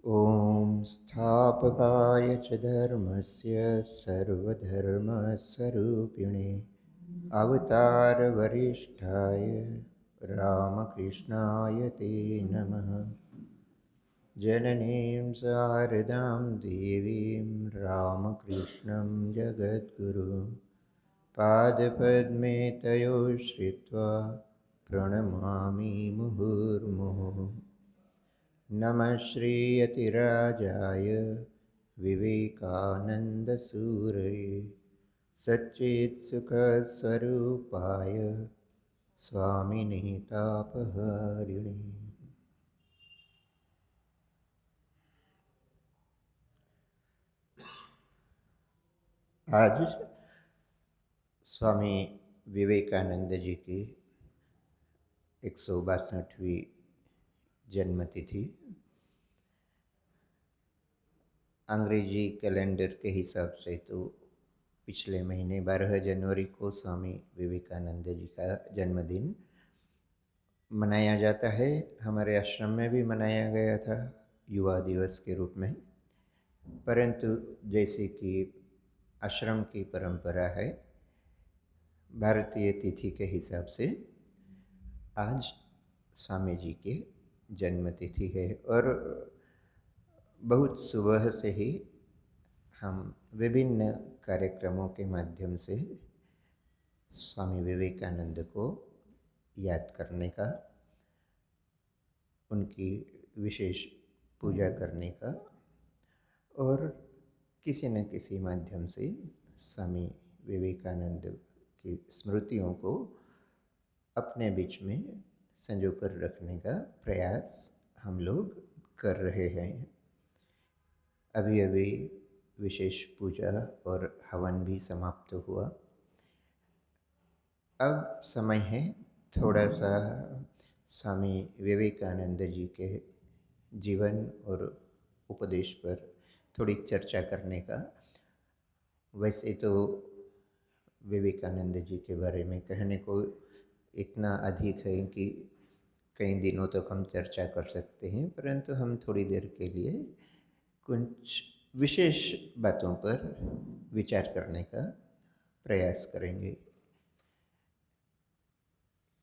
ॐ स्थापकाय च धर्मस्य सर्वधर्मस्वरूपिणे अवतारवरिष्ठाय रामकृष्णाय ते नमः। जननीं शारदां देवीं रामकृष्णं जगद्गुरुं पादपद्मे तयो श्रित्वा प्रणमामि मुहुर्मुहुः। नमः श्रीयतिराजाय विवेकानन्दसूरये सच्चित्सुखस्वरूपाय स्वामिने तापहारिणे। आज स्वामी विवेकानंद जी की 162वीं जन्मतिथि। अंग्रेजी कैलेंडर के हिसाब से तो पिछले महीने 12 जनवरी को स्वामी विवेकानंद जी का जन्मदिन मनाया जाता है। हमारे आश्रम में भी मनाया गया था युवा दिवस के रूप में, परंतु जैसे कि आश्रम की परंपरा है, भारतीय तिथि के हिसाब से आज स्वामी जी के जन्मतिथि है और बहुत सुबह से ही हम विभिन्न कार्यक्रमों के माध्यम से स्वामी विवेकानंद को याद करने का, उनकी विशेष पूजा करने का और किसी न किसी माध्यम से स्वामी विवेकानंद की स्मृतियों को अपने बीच में संजो कर रखने का प्रयास हम लोग कर रहे हैं। अभी अभी विशेष पूजा और हवन भी समाप्त हुआ। अब समय है थोड़ा सा स्वामी विवेकानंद जी के जीवन और उपदेश पर थोड़ी चर्चा करने का। वैसे तो विवेकानंद जी के बारे में कहने को इतना अधिक है कि कई दिनों तक हम चर्चा कर सकते हैं, परंतु हम थोड़ी देर के लिए कुछ विशेष बातों पर विचार करने का प्रयास करेंगे।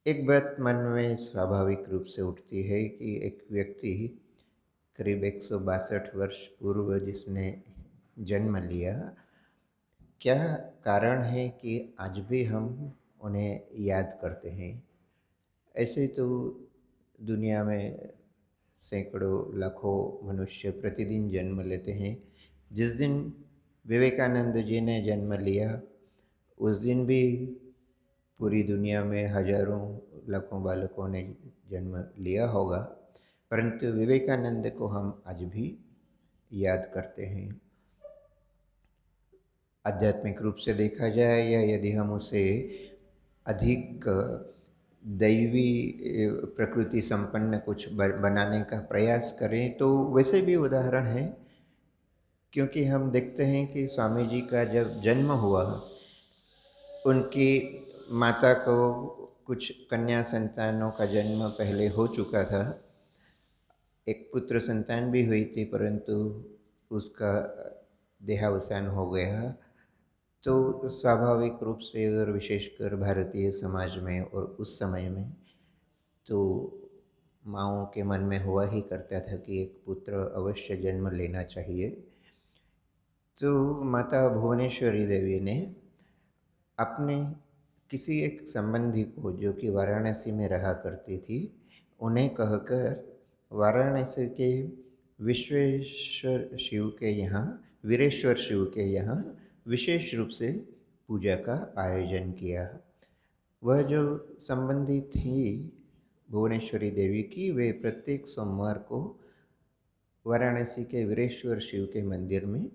एक बात मन में स्वाभाविक रूप से उठती है कि एक व्यक्ति करीब 162 वर्ष पूर्व जिसने जन्म लिया, क्या कारण है कि आज भी हम उन्हें याद करते हैं? ऐसे तो दुनिया में सैकड़ों लाखों मनुष्य प्रतिदिन जन्म लेते हैं। जिस दिन विवेकानंद जी ने जन्म लिया उस दिन भी पूरी दुनिया में हजारों लाखों बालकों ने जन्म लिया होगा, परंतु विवेकानंद को हम आज भी याद करते हैं। आध्यात्मिक रूप से देखा जाए या यदि हम उसे अधिक दैवी प्रकृति संपन्न कुछ बनाने का प्रयास करें तो वैसे भी उदाहरण है, क्योंकि हम देखते हैं कि स्वामी जी का जब जन्म हुआ, उनकी माता को कुछ कन्या संतानों का जन्म पहले हो चुका था। एक पुत्र संतान भी हुई थी, परंतु उसका देहावसान हो गया। तो स्वाभाविक रूप से और विशेषकर भारतीय समाज में और उस समय में तो माँओं के मन में हुआ ही करता था कि एक पुत्र अवश्य जन्म लेना चाहिए। तो माता भुवनेश्वरी देवी ने अपने किसी एक संबंधी को, जो कि वाराणसी में रहा करती थी, उन्हें कहकर वाराणसी के विश्वेश्वर शिव के यहाँ, वीरेश्वर शिव के यहाँ विशेष रूप से पूजा का आयोजन किया। वह जो संबंधी थी भुवनेश्वरी देवी की, वे प्रत्येक सोमवार को वाराणसी के वीरेश्वर शिव के मंदिर में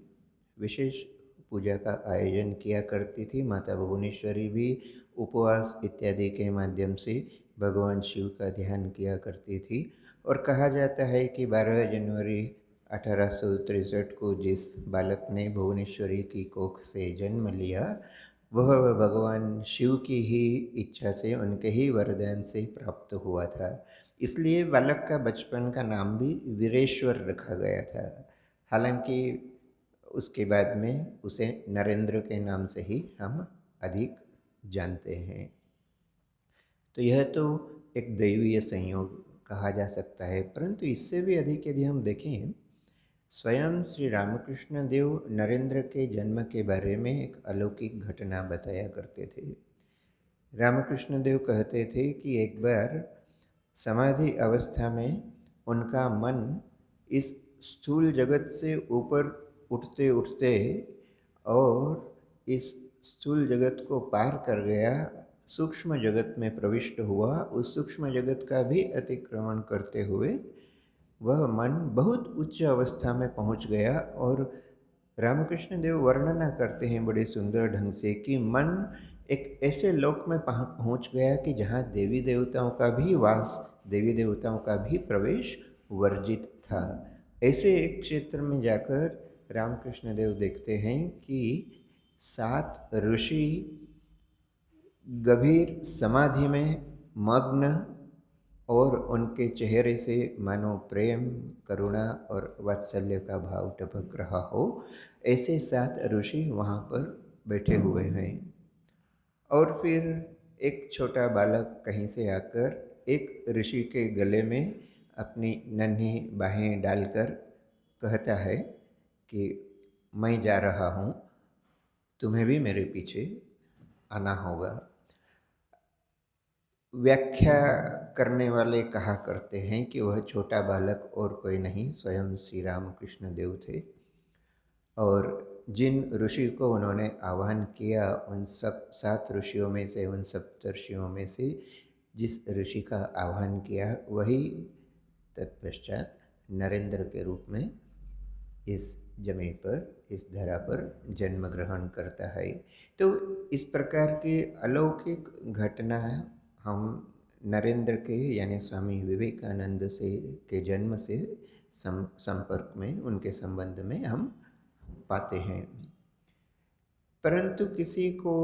विशेष पूजा का आयोजन किया करती थी। माता भुवनेश्वरी भी उपवास इत्यादि के माध्यम से भगवान शिव का ध्यान किया करती थी। और कहा जाता है कि 12 जनवरी 1863 को जिस बालक ने भुवनेश्वरी की कोख से जन्म लिया, वह भगवान शिव की ही इच्छा से, उनके ही वरदान से प्राप्त हुआ था। इसलिए बालक का बचपन का नाम भी वीरेश्वर रखा गया था। हालांकि उसके बाद में उसे नरेंद्र के नाम से ही हम अधिक जानते हैं। तो यह तो एक दैवीय संयोग कहा जा सकता है, परंतु इससे भी अधिक यदि हम देखें, स्वयं श्री रामकृष्ण देव नरेंद्र के जन्म के बारे में एक अलौकिक घटना बताया करते थे। रामकृष्ण देव कहते थे कि एक बार समाधि अवस्था में उनका मन इस स्थूल जगत से ऊपर उठते उठते और इस स्थूल जगत को पार कर गया, सूक्ष्म जगत में प्रविष्ट हुआ। उस सूक्ष्म जगत का भी अतिक्रमण करते हुए वह मन बहुत उच्च अवस्था में पहुंच गया। और रामकृष्ण देव वर्णना करते हैं बड़े सुंदर ढंग से कि मन एक ऐसे लोक में पहुंच गया कि जहाँ देवी देवताओं का भी वास, देवी देवताओं का भी प्रवेश वर्जित था। ऐसे एक क्षेत्र में जाकर रामकृष्ण देव देखते हैं कि 7 ऋषि गंभीर समाधि में मग्न और उनके चेहरे से मानो प्रेम, करुणा और वात्सल्य का भाव टपक रहा हो, ऐसे 7 ऋषि वहाँ पर बैठे हुए हैं। और फिर एक छोटा बालक कहीं से आकर एक ऋषि के गले में अपनी नन्ही बाहें डालकर कहता है कि मैं जा रहा हूँ, तुम्हें भी मेरे पीछे आना होगा। व्याख्या करने वाले कहा करते हैं कि वह छोटा बालक और कोई नहीं, स्वयं श्री रामकृष्ण देव थे। और जिन ऋषि को उन्होंने आह्वान किया, उन सब 7 ऋषियों में से, उन सप्तर्षियों में से जिस ऋषि का आह्वान किया, वही तत्पश्चात नरेंद्र के रूप में इस जमीन पर, इस धरा पर जन्म ग्रहण करता है। तो इस प्रकार की अलौकिक घटना हम नरेंद्र के यानी स्वामी विवेकानंद से के जन्म से संपर्क में, उनके संबंध में हम पाते हैं। परंतु किसी को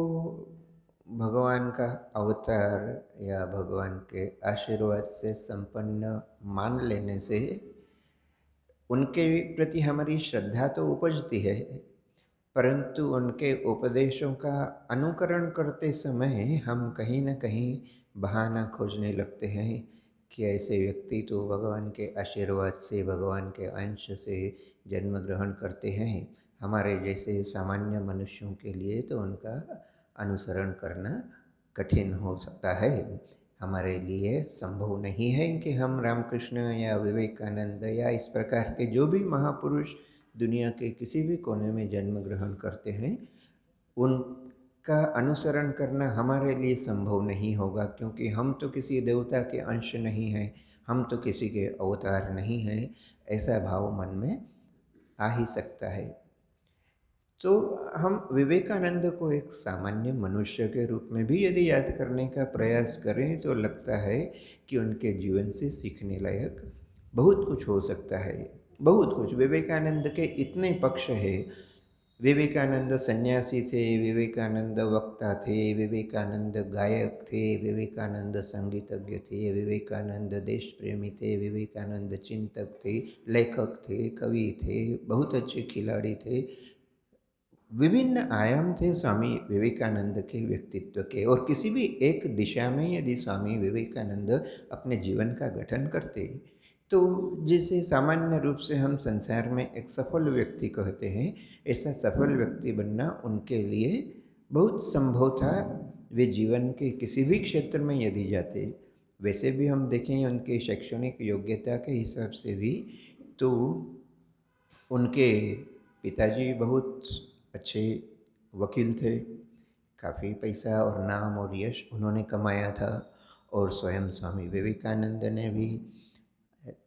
भगवान का अवतार या भगवान के आशीर्वाद से संपन्न मान लेने से उनके प्रति हमारी श्रद्धा तो उपजती है, परंतु उनके उपदेशों का अनुकरण करते समय हम कहीं न कहीं बहाना खोजने लगते हैं कि ऐसे व्यक्ति तो भगवान के आशीर्वाद से, भगवान के अंश से जन्म ग्रहण करते हैं। हमारे जैसे सामान्य मनुष्यों के लिए तो उनका अनुसरण करना कठिन हो सकता है। हमारे लिए संभव नहीं है कि हम रामकृष्ण या विवेकानंद या इस प्रकार के जो भी महापुरुष दुनिया के किसी भी कोने में जन्म ग्रहण करते हैं, उनका अनुसरण करना हमारे लिए संभव नहीं होगा, क्योंकि हम तो किसी देवता के अंश नहीं हैं, हम तो किसी के अवतार नहीं हैं। ऐसा भाव मन में आ ही सकता है। तो हम विवेकानंद को एक सामान्य मनुष्य के रूप में भी यदि याद करने का प्रयास करें तो लगता है कि उनके जीवन से सीखने लायक बहुत कुछ हो सकता है। बहुत कुछ। विवेकानंद के इतने पक्ष है। विवेकानंद सन्यासी थे, विवेकानंद वक्ता थे, विवेकानंद गायक थे, विवेकानंद संगीतज्ञ थे, विवेकानंद देश प्रेमी थे, विवेकानंद चिंतक थे, लेखक थे, कवि थे, बहुत अच्छे खिलाड़ी थे। विभिन्न आयाम थे स्वामी विवेकानंद के व्यक्तित्व के। और किसी भी एक दिशा में यदि स्वामी विवेकानंद अपने जीवन का गठन करते तो जिसे सामान्य रूप से हम संसार में एक सफल व्यक्ति कहते हैं, ऐसा सफल व्यक्ति बनना उनके लिए बहुत संभव था। वे जीवन के किसी भी क्षेत्र में यदि जाते, वैसे भी हम देखें उनके शैक्षणिक योग्यता के हिसाब से भी, तो उनके पिताजी बहुत अच्छे वकील थे। काफ़ी पैसा और नाम और यश उन्होंने कमाया था। और स्वयं स्वामी विवेकानंद ने भी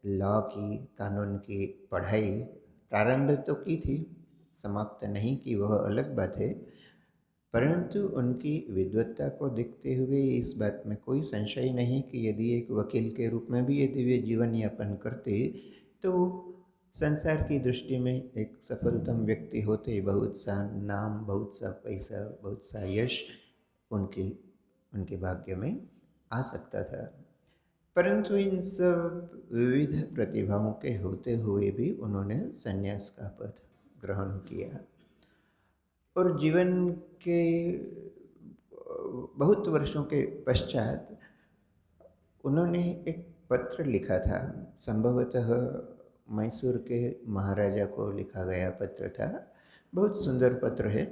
लॉ की, कानून की पढ़ाई प्रारंभ तो की थी, समाप्त नहीं की, वह अलग बात है। परंतु उनकी विद्वत्ता को देखते हुए इस बात में कोई संशय नहीं कि यदि एक वकील के रूप में भी यदि वे जीवन यापन करते तो संसार की दृष्टि में एक सफलतम व्यक्ति होते। बहुत सा नाम, बहुत सा पैसा, बहुत सा यश उनके उनके भाग्य में आ सकता था। परंतु इन सब विविध प्रतिभाओं के होते हुए भी उन्होंने संन्यास का पथ ग्रहण किया और जीवन के बहुत वर्षों के पश्चात उन्होंने एक पत्र लिखा था। संभवतः मैसूर के महाराजा को लिखा गया पत्र था। बहुत सुंदर पत्र है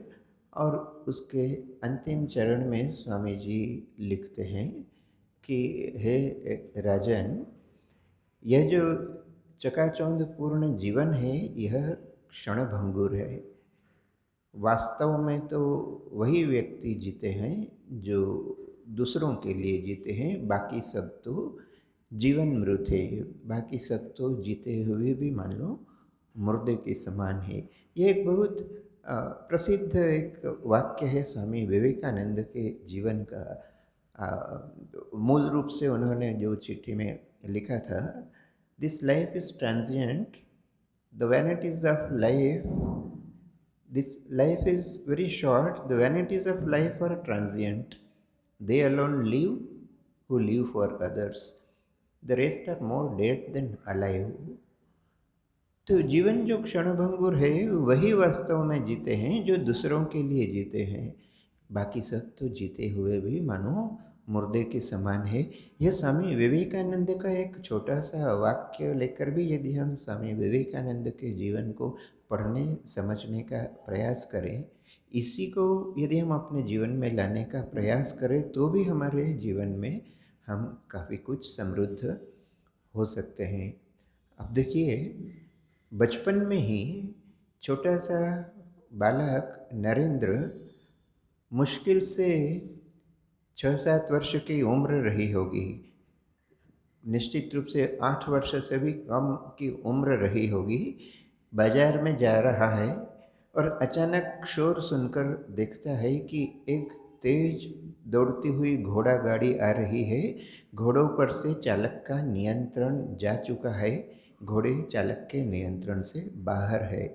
और उसके अंतिम चरण में स्वामी जी लिखते हैं कि हे राजन, यह जो चकाचौंध पूर्ण जीवन है यह क्षणभंगुर है। वास्तव में तो वही व्यक्ति जीते हैं जो दूसरों के लिए जीते हैं, बाकी सब तो जीवन मृत है, बाकी सब तो जीते हुए भी मान लो मुर्दे के समान है। ये एक बहुत प्रसिद्ध एक वाक्य है स्वामी विवेकानंद के जीवन का। मूल रूप से उन्होंने जो चिट्ठी में लिखा था, this life is transient, the vanities of life, this life is very short, the vanities of life are transient, they alone live who live for others, the rest are more dead than alive। तो जीवन जो क्षणभंगुर है वही वास्तव में जीते हैं जो दूसरों के लिए जीते हैं, बाकी सब तो जीते हुए भी मानो मुर्दे के समान है। यह स्वामी विवेकानंद का एक छोटा सा वाक्य लेकर भी यदि हम स्वामी विवेकानंद के जीवन को पढ़ने समझने का प्रयास करें, इसी को यदि हम अपने जीवन में लाने का प्रयास करें तो भी हमारे जीवन में हम काफ़ी कुछ समृद्ध हो सकते हैं। अब देखिए, बचपन में ही छोटा सा बालक नरेंद्र मुश्किल से 6-7 वर्ष की उम्र रही होगी, निश्चित रूप से 8 वर्ष से भी कम की उम्र रही होगी। बाजार में जा रहा है और अचानक शोर सुनकर देखता है कि एक तेज दौड़ती हुई घोड़ा गाड़ी आ रही है। घोड़ों पर से चालक का नियंत्रण जा चुका है, घोड़े चालक के नियंत्रण से बाहर है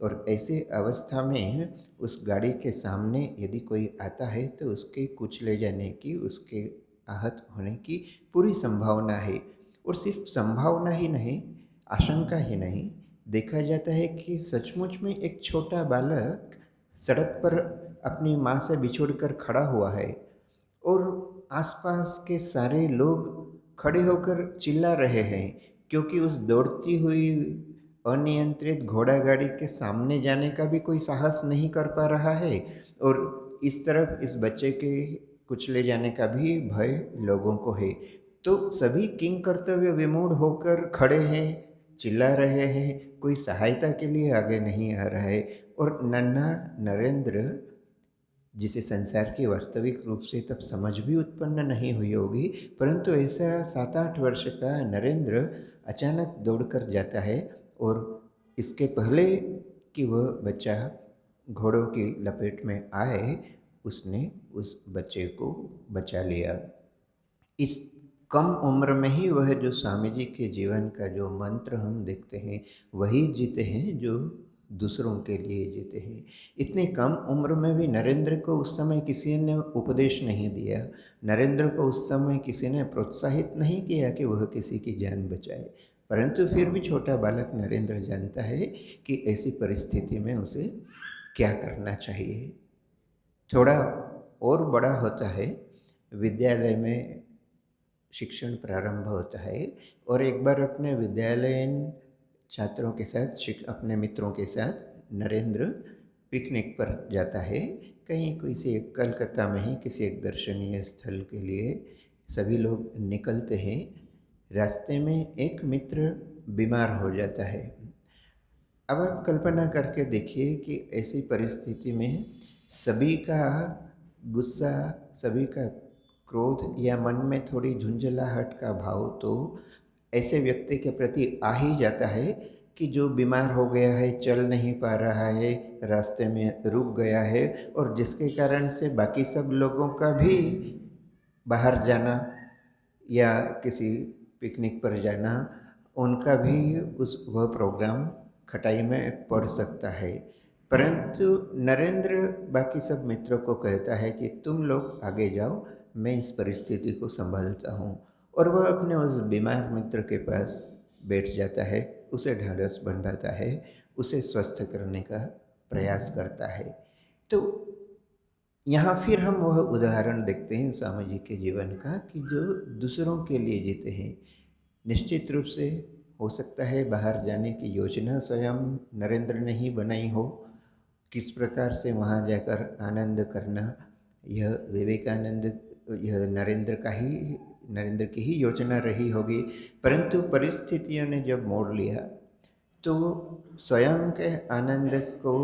और ऐसे अवस्था में उस गाड़ी के सामने यदि कोई आता है तो उसके कुचले जाने की, उसके आहत होने की पूरी संभावना है। और सिर्फ संभावना ही नहीं, आशंका ही नहीं, देखा जाता है कि सचमुच में एक छोटा बालक सड़क पर अपनी माँ से बिछुड़कर खड़ा हुआ है और आसपास के सारे लोग खड़े होकर चिल्ला रहे हैं क्योंकि उस दौड़ती हुई अनियंत्रित घोड़ा गाड़ी के सामने जाने का भी कोई साहस नहीं कर पा रहा है और इस तरफ इस बच्चे के कुचले जाने का भी भय लोगों को है। तो सभी किंग कर्तव्य विमूढ़ होकर खड़े हैं, चिल्ला रहे हैं, कोई सहायता के लिए आगे नहीं आ रहा है। और नन्हा नरेंद्र, जिसे संसार की वास्तविक रूप से तब समझ भी उत्पन्न नहीं हुई होगी, परंतु ऐसा 7-8 वर्ष का नरेंद्र अचानक दौड़कर जाता है और इसके पहले कि वह बच्चा घोड़ों की लपेट में आए, उसने उस बच्चे को बचा लिया। इस कम उम्र में ही वह जो स्वामी जी के जीवन का जो मंत्र हम देखते हैं वही जीते हैं जो दूसरों के लिए जीते हैं। इतने कम उम्र में भी नरेंद्र को उस समय किसी ने उपदेश नहीं दिया, नरेंद्र को उस समय किसी ने प्रोत्साहित नहीं किया कि वह किसी की जान बचाए, परंतु फिर भी छोटा बालक नरेंद्र जानता है कि ऐसी परिस्थिति में उसे क्या करना चाहिए। थोड़ा और बड़ा होता है, विद्यालय में शिक्षण प्रारंभ होता है और एक बार अपने विद्यालयीन छात्रों के साथ, अपने मित्रों के साथ नरेंद्र पिकनिक पर जाता है। कहीं किसी कलकत्ता में ही किसी एक दर्शनीय स्थल के लिए सभी लोग निकलते हैं। रास्ते में एक मित्र बीमार हो जाता है। अब आप कल्पना करके देखिए कि ऐसी परिस्थिति में सभी का गुस्सा, सभी का क्रोध या मन में थोड़ी झुंझलाहट का भाव तो ऐसे व्यक्ति के प्रति आ ही जाता है कि जो बीमार हो गया है, चल नहीं पा रहा है, रास्ते में रुक गया है और जिसके कारण से बाकी सब लोगों का भी बाहर जाना या किसी पिकनिक पर जाना, उनका भी वह प्रोग्राम खटाई में पड़ सकता है। परंतु नरेंद्र बाकी सब मित्रों को कहता है कि तुम लोग आगे जाओ, मैं इस परिस्थिति को संभालता हूँ। और वह अपने उस बीमार मित्र के पास बैठ जाता है, उसे ढाढ़स बंधाता है, उसे स्वस्थ करने का प्रयास करता है। तो यहाँ फिर हम वह उदाहरण देखते हैं स्वामी जी के जीवन का कि जो दूसरों के लिए जीते हैं। निश्चित रूप से हो सकता है बाहर जाने की योजना स्वयं नरेंद्र ने ही बनाई हो, किस प्रकार से वहाँ जाकर आनंद करना, यह विवेकानंद, यह नरेंद्र की ही योजना रही होगी। परंतु परिस्थितियों ने जब मोड़ लिया तो स्वयं के आनंद को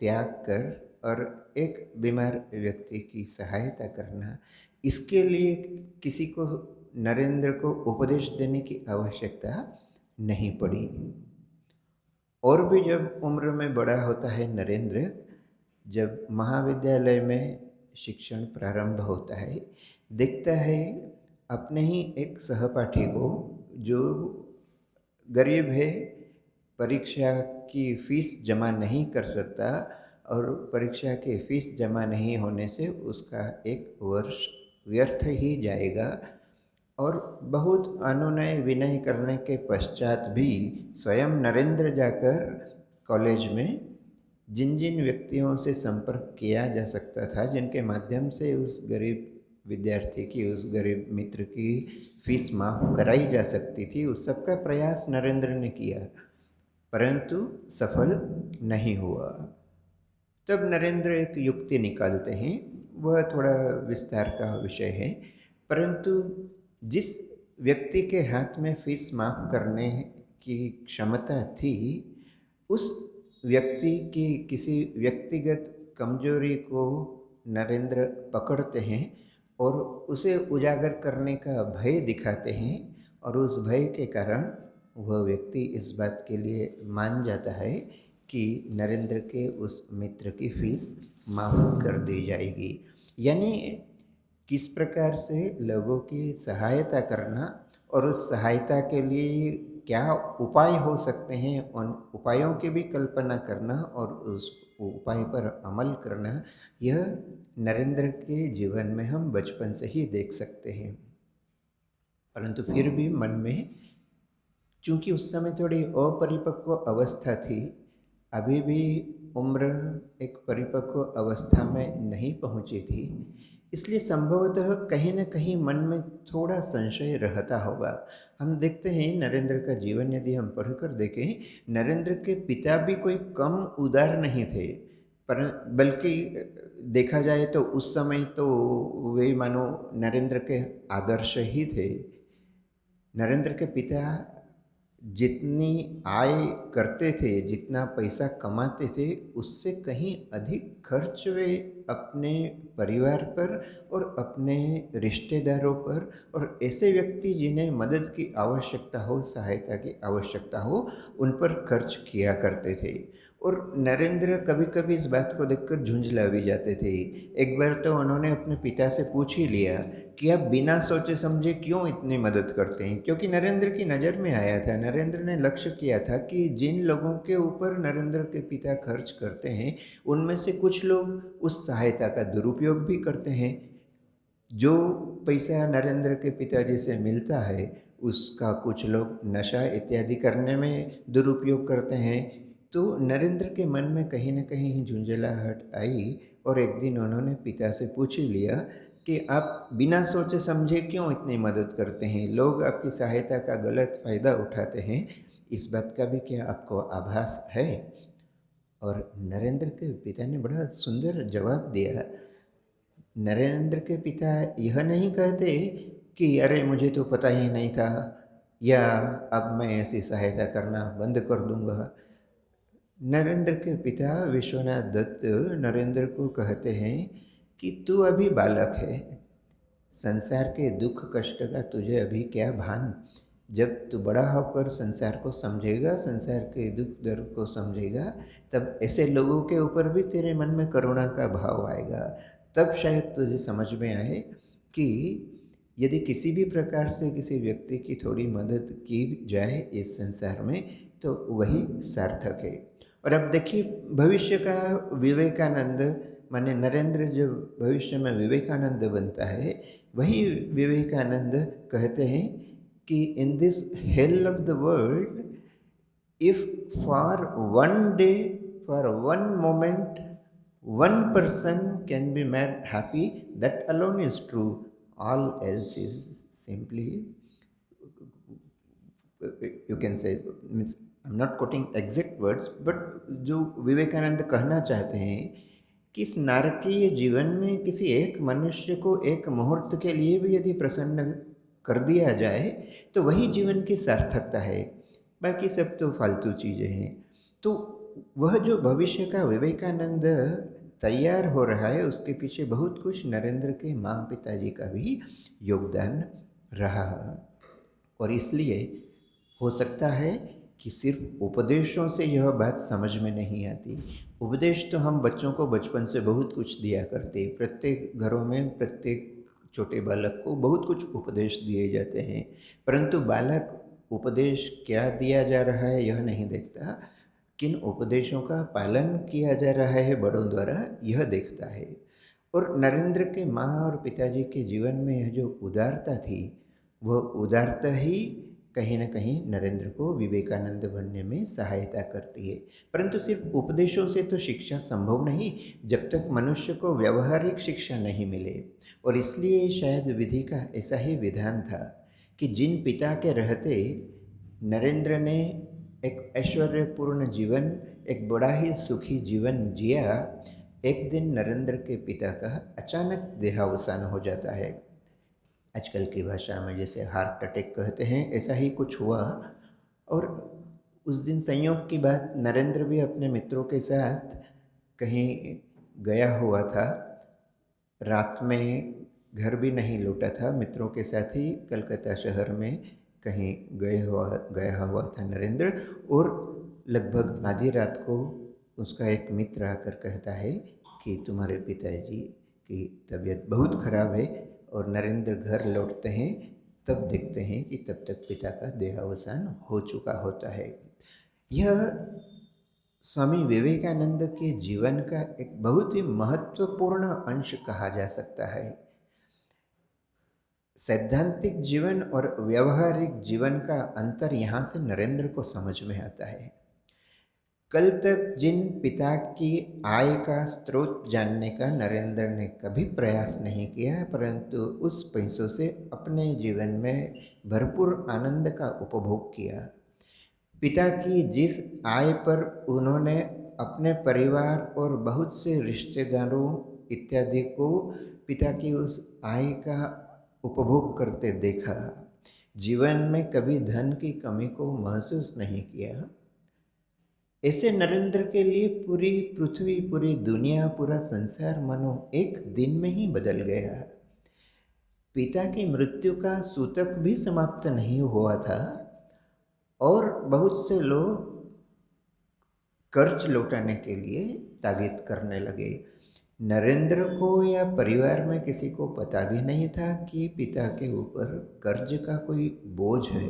त्याग कर और एक बीमार व्यक्ति की सहायता करना, इसके लिए किसी को, नरेंद्र को उपदेश देने की आवश्यकता नहीं पड़ी। और भी जब उम्र में बड़ा होता है नरेंद्र, जब महाविद्यालय में शिक्षण प्रारंभ होता है, देखता है अपने ही एक सहपाठी को जो गरीब है, परीक्षा की फीस जमा नहीं कर सकता और परीक्षा की फीस जमा नहीं होने से उसका एक वर्ष व्यर्थ ही जाएगा। और बहुत अनुनय विनय करने के पश्चात भी स्वयं नरेंद्र जाकर कॉलेज में जिन जिन व्यक्तियों से संपर्क किया जा सकता था, जिनके माध्यम से उस गरीब विद्यार्थी की, उस गरीब मित्र की फीस माफ़ कराई जा सकती थी, उस सब का प्रयास नरेंद्र ने किया, परंतु सफल नहीं हुआ। तब नरेंद्र एक युक्ति निकालते हैं, वह थोड़ा विस्तार का विषय है, परंतु जिस व्यक्ति के हाथ में फीस माफ़ करने की क्षमता थी, उस व्यक्ति की किसी व्यक्तिगत कमजोरी को नरेंद्र पकड़ते हैं और उसे उजागर करने का भय दिखाते हैं, और उस भय के कारण वह व्यक्ति इस बात के लिए मान जाता है कि नरेंद्र के उस मित्र की फीस माफ़ कर दी जाएगी। यानी किस प्रकार से लोगों की सहायता करना और उस सहायता के लिए क्या उपाय हो सकते हैं, उन उपायों की भी कल्पना करना और उस उपाय पर अमल करना, यह नरेंद्र के जीवन में हम बचपन से ही देख सकते हैं। परंतु फिर भी मन में, चूँकि उस समय थोड़ी अपरिपक्व अवस्था थी, अभी भी उम्र एक परिपक्व अवस्था में नहीं पहुँची थी, इसलिए संभवतः कहीं न कहीं मन में थोड़ा संशय रहता होगा। हम देखते हैं नरेंद्र का जीवन यदि हम पढ़कर देखें, नरेंद्र के पिता भी कोई कम उदार नहीं थे, पर बल्कि देखा जाए तो उस समय तो वे मानो नरेंद्र के आदर्श ही थे। नरेंद्र के पिता जितनी आय करते थे, जितना पैसा कमाते थे, उससे कहीं अधिक खर्च वे अपने परिवार पर और अपने रिश्तेदारों पर और ऐसे व्यक्ति जिन्हें मदद की आवश्यकता हो, सहायता की आवश्यकता हो, उन पर खर्च किया करते थे। और नरेंद्र कभी कभी इस बात को देखकर झुंझला भी जाते थे। एक बार तो उन्होंने अपने पिता से पूछ ही लिया कि आप बिना सोचे समझे क्यों इतनी मदद करते हैं, क्योंकि नरेंद्र की नज़र में आया था, नरेंद्र ने लक्ष्य किया था कि जिन लोगों के ऊपर नरेंद्र के पिता खर्च करते हैं, उनमें से कुछ लोग उस सहायता का दुरुपयोग भी करते हैं। जो पैसा नरेंद्र के पिताजी से मिलता है, उसका कुछ लोग नशा इत्यादि करने में दुरुपयोग करते हैं। तो नरेंद्र के मन में कहीं न कहीं झुंझलाहट आई और एक दिन उन्होंने पिता से पूछ ही लिया कि आप बिना सोचे समझे क्यों इतनी मदद करते हैं, लोग आपकी सहायता का गलत फ़ायदा उठाते हैं, इस बात का भी क्या आपको आभास है? और नरेंद्र के पिता ने बड़ा सुंदर जवाब दिया। नरेंद्र के पिता यह नहीं कहते कि अरे मुझे तो पता ही नहीं था, या अब मैं ऐसी सहायता करना बंद कर दूंगा। नरेंद्र के पिता विश्वनाथ दत्त नरेंद्र को कहते हैं कि तू अभी बालक है, संसार के दुख कष्ट का तुझे अभी क्या भान। जब तू बड़ा होकर संसार को समझेगा, संसार के दुख दर्द को समझेगा, तब ऐसे लोगों के ऊपर भी तेरे मन में करुणा का भाव आएगा। तब शायद तुझे समझ में आए कि यदि किसी भी प्रकार से किसी व्यक्ति की थोड़ी मदद की जाए इस संसार में, तो वही सार्थक है। और अब देखिए भविष्य का विवेकानंद, माने नरेंद्र जब भविष्य में विवेकानंद बनता है, वही विवेकानंद कहते हैं कि in this hell of the world, if for one day, for one moment, one person can be made happy, that alone is true. All else is simply, you can say, means I'm not quoting exact words, but जो विवेकानंद कहना चाहते हैं कि इस नारकीय जीवन में किसी एक मनुष्य को एक मुहूर्त के लिए भी यदि प्रसन्न कर दिया जाए तो वही जीवन की सार्थकता है, बाकी सब तो फालतू चीज़ें हैं। तो वह जो भविष्य का विवेकानंद तैयार हो रहा है उसके पीछे बहुत कुछ नरेंद्र के माँ पिताजी का भी योगदान रहा, और इसलिए हो सकता है कि सिर्फ उपदेशों से यह बात समझ में नहीं आती। उपदेश तो हम बच्चों को बचपन से बहुत कुछ दिया करते, प्रत्येक घरों में प्रत्येक छोटे बालक को बहुत कुछ उपदेश दिए जाते हैं, परंतु बालक उपदेश क्या दिया जा रहा है यह नहीं देखता, किन उपदेशों का पालन किया जा रहा है बड़ों द्वारा यह देखता है। और नरेंद्र के माँ और पिताजी के जीवन में यह जो उदारता थी, वह उदारता ही कहीं न कहीं नरेंद्र को विवेकानंद बनने में सहायता करती है। परंतु सिर्फ उपदेशों से तो शिक्षा संभव नहीं जब तक मनुष्य को व्यवहारिक शिक्षा नहीं मिले, और इसलिए शायद विधि का ऐसा ही विधान था कि जिन पिता के रहते नरेंद्र ने एक ऐश्वर्यपूर्ण जीवन, एक बड़ा ही सुखी जीवन जिया, एक दिन नरेंद्र के पिता का अचानक देहावसान हो जाता है। आजकल की भाषा में जैसे हार्ट अटैक कहते हैं, ऐसा ही कुछ हुआ। और उस दिन संयोग की बात, नरेंद्र भी अपने मित्रों के साथ कहीं गया हुआ था, रात में घर भी नहीं लौटा था, मित्रों के साथ ही कलकत्ता शहर में कहीं गया हुआ था नरेंद्र। और लगभग आधी रात को उसका एक मित्र आकर कहता है कि तुम्हारे पिताजी की तबीयत बहुत खराब है, और नरेंद्र घर लौटते हैं तब देखते हैं कि तब तक पिता का देहावसान हो चुका होता है। यह स्वामी विवेकानंद के जीवन का एक बहुत ही महत्वपूर्ण अंश कहा जा सकता है। सैद्धांतिक जीवन और व्यवहारिक जीवन का अंतर यहाँ से नरेंद्र को समझ में आता है। कल तक जिन पिता की आय का स्रोत जानने का नरेंद्र ने कभी प्रयास नहीं किया, परंतु उस पैसों से अपने जीवन में भरपूर आनंद का उपभोग किया। पिता की जिस आय पर उन्होंने अपने परिवार और बहुत से रिश्तेदारों इत्यादि को पिता की उस आय का उपभोग करते देखा, जीवन में कभी धन की कमी को महसूस नहीं किया। ऐसे नरेंद्र के लिए पूरी पृथ्वी, पूरी दुनिया, पूरा संसार मानो एक दिन में ही बदल गया। पिता की मृत्यु का सूतक भी समाप्त नहीं हुआ था और बहुत से लोग कर्ज लौटाने के लिए ताकीद करने लगे। नरेंद्र को या परिवार में किसी को पता भी नहीं था कि पिता के ऊपर कर्ज का कोई बोझ है,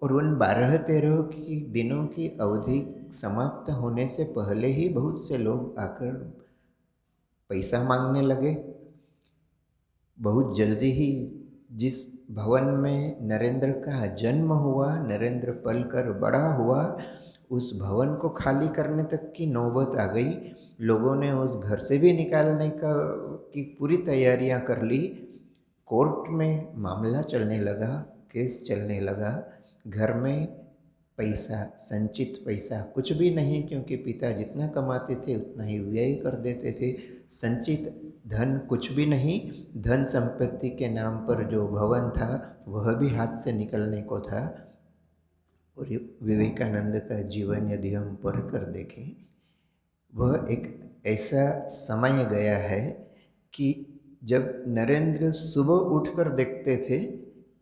और उन 12-13 की दिनों की अवधि समाप्त होने से पहले ही बहुत से लोग आकर पैसा मांगने लगे। बहुत जल्दी ही जिस भवन में नरेंद्र का जन्म हुआ, नरेंद्र पल कर बड़ा हुआ, उस भवन को खाली करने तक की नौबत आ गई। लोगों ने उस घर से भी निकालने की पूरी तैयारियां कर ली। कोर्ट में मामला चलने लगा, केस चलने लगा। घर में पैसा, संचित पैसा कुछ भी नहीं, क्योंकि पिता जितना कमाते थे उतना ही व्यय कर देते थे। संचित धन कुछ भी नहीं, धन संपत्ति के नाम पर जो भवन था वह भी हाथ से निकलने को था। और विवेकानंद का जीवन यदि हम पढ़कर देखें, वह एक ऐसा समय गया है कि जब नरेंद्र सुबह उठकर देखते थे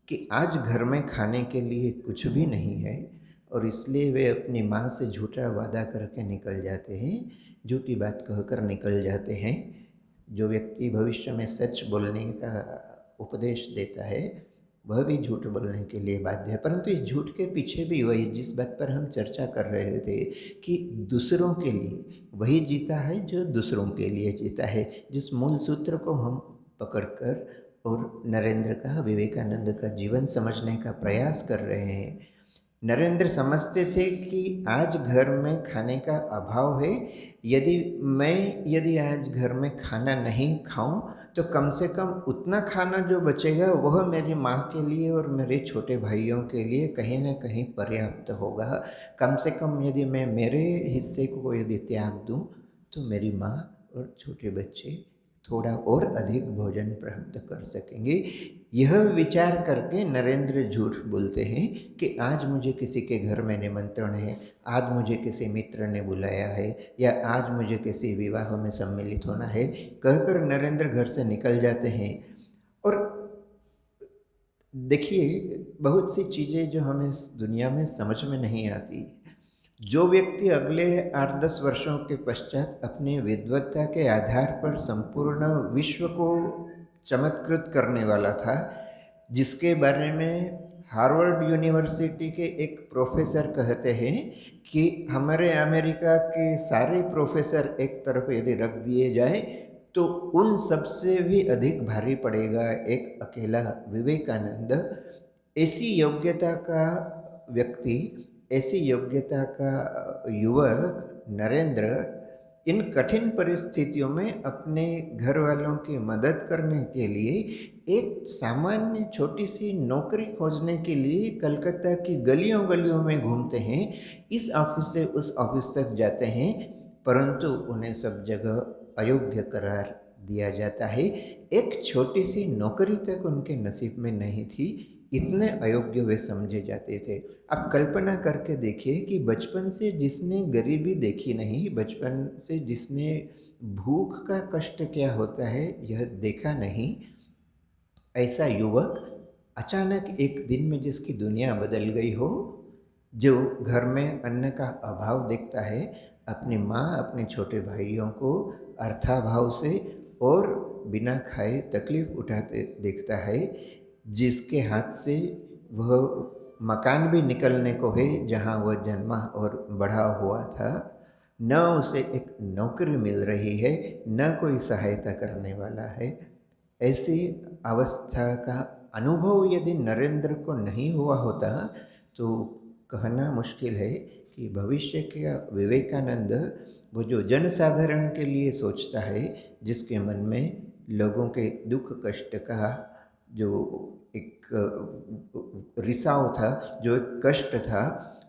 कि आज घर में खाने के लिए कुछ भी नहीं है, और इसलिए वे अपनी माँ से झूठा वादा करके निकल जाते हैं, झूठी बात कहकर निकल जाते हैं। जो व्यक्ति भविष्य में सच बोलने का उपदेश देता है वह भी झूठ बोलने के लिए बाध्य है, परंतु इस झूठ के पीछे भी वही जिस बात पर हम चर्चा कर रहे थे कि दूसरों के लिए वही जीता है जो दूसरों के लिए जीता है, जिस मूल सूत्र को हम पकड़कर और नरेंद्र का, विवेकानंद का जीवन समझने का प्रयास कर रहे हैं। नरेंद्र समझते थे कि आज घर में खाने का अभाव है, यदि आज घर में खाना नहीं खाऊं तो कम से कम उतना खाना जो बचेगा वह मेरी माँ के लिए और मेरे छोटे भाइयों के लिए कहीं ना कहीं पर्याप्त होगा। कम से कम यदि मैं मेरे हिस्से को यदि त्याग दूं तो मेरी माँ और छोटे बच्चे थोड़ा और अधिक भोजन प्राप्त कर सकेंगे। यह विचार करके नरेंद्र झूठ बोलते हैं कि आज मुझे किसी के घर में निमंत्रण है, आज मुझे किसी मित्र ने बुलाया है, या आज मुझे किसी विवाह में सम्मिलित होना है, कहकर नरेंद्र घर से निकल जाते हैं। और देखिए, बहुत सी चीज़ें जो हमें इस दुनिया में समझ में नहीं आती। जो व्यक्ति अगले 8-10 वर्षों के पश्चात अपनी विद्वत्ता के आधार पर संपूर्ण विश्व को चमत्कृत करने वाला था, जिसके बारे में हार्वर्ड यूनिवर्सिटी के एक प्रोफेसर कहते हैं कि हमारे अमेरिका के सारे प्रोफेसर एक तरफ यदि रख दिए जाए तो उन सबसे भी अधिक भारी पड़ेगा एक अकेला विवेकानंद। ऐसी योग्यता का व्यक्ति, ऐसी योग्यता का युवक नरेंद्र इन कठिन परिस्थितियों में अपने घर वालों की मदद करने के लिए एक सामान्य छोटी सी नौकरी खोजने के लिए कलकत्ता की गलियों गलियों में घूमते हैं, इस ऑफिस से उस ऑफिस तक जाते हैं, परंतु उन्हें सब जगह अयोग्य करार दिया जाता है। एक छोटी सी नौकरी तक उनके नसीब में नहीं थी, इतने अयोग्य वे समझे जाते थे। आप कल्पना करके देखिए कि बचपन से जिसने गरीबी देखी नहीं, बचपन से जिसने भूख का कष्ट क्या होता है यह देखा नहीं, ऐसा युवक अचानक एक दिन में जिसकी दुनिया बदल गई हो, जो घर में अन्न का अभाव देखता है, अपनी माँ अपने छोटे भाइयों को अर्थाभाव से और बिना खाए तकलीफ उठाते देखता है, जिसके हाथ से वह मकान भी निकलने को है जहाँ वह जन्मा और बड़ा हुआ था, न उसे एक नौकरी मिल रही है, न कोई सहायता करने वाला है। ऐसी अवस्था का अनुभव यदि नरेंद्र को नहीं हुआ होता तो कहना मुश्किल है कि भविष्य का विवेकानंद, वो जो जनसाधारण के लिए सोचता है, जिसके मन में लोगों के दुख कष्ट का जो एक रिसाव था, जो एक कष्ट था,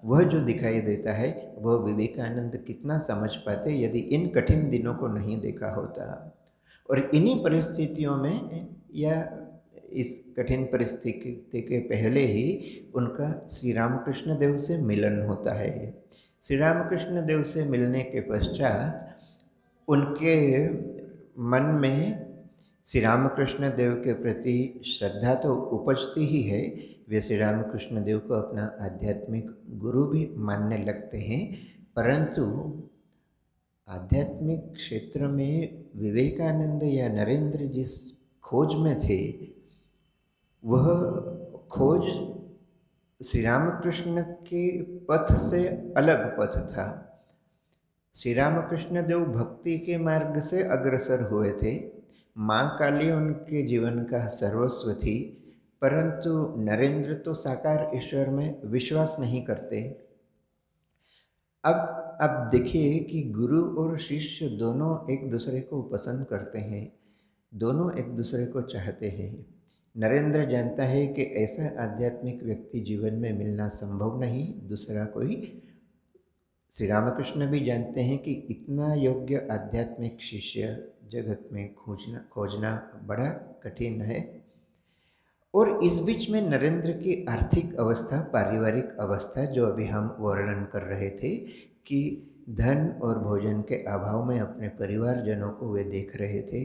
वह जो दिखाई देता है, वह विवेकानंद कितना समझ पाते यदि इन कठिन दिनों को नहीं देखा होता। और इन्हीं परिस्थितियों में या इस कठिन परिस्थिति के पहले ही उनका श्री रामकृष्ण देव से मिलन होता है। श्री रामकृष्ण देव से मिलने के पश्चात उनके मन में श्री रामकृष्ण देव के प्रति श्रद्धा तो उपजती ही है, वे श्री रामकृष्ण देव को अपना आध्यात्मिक गुरु भी मानने लगते हैं, परंतु आध्यात्मिक क्षेत्र में विवेकानंद या नरेंद्र जिस खोज में थे, वह खोज श्री रामकृष्ण के पथ से अलग पथ था। श्री रामकृष्ण देव भक्ति के मार्ग से अग्रसर हुए थे, माँ काली उनके जीवन का सर्वस्व थी, परंतु नरेंद्र तो साकार ईश्वर में विश्वास नहीं करते। अब देखिए कि गुरु और शिष्य दोनों एक दूसरे को पसंद करते हैं, दोनों एक दूसरे को चाहते हैं। नरेंद्र जानता है कि ऐसा आध्यात्मिक व्यक्ति जीवन में मिलना संभव नहीं, दूसरा कोई। श्री रामकृष्ण भी जानते हैं कि इतना योग्य आध्यात्मिक शिष्य जगत में खोजना बड़ा कठिन है। और इस बीच में नरेंद्र की आर्थिक अवस्था, पारिवारिक अवस्था, जो अभी हम वर्णन कर रहे थे कि धन और भोजन के अभाव में अपने परिवारजनों को वे देख रहे थे,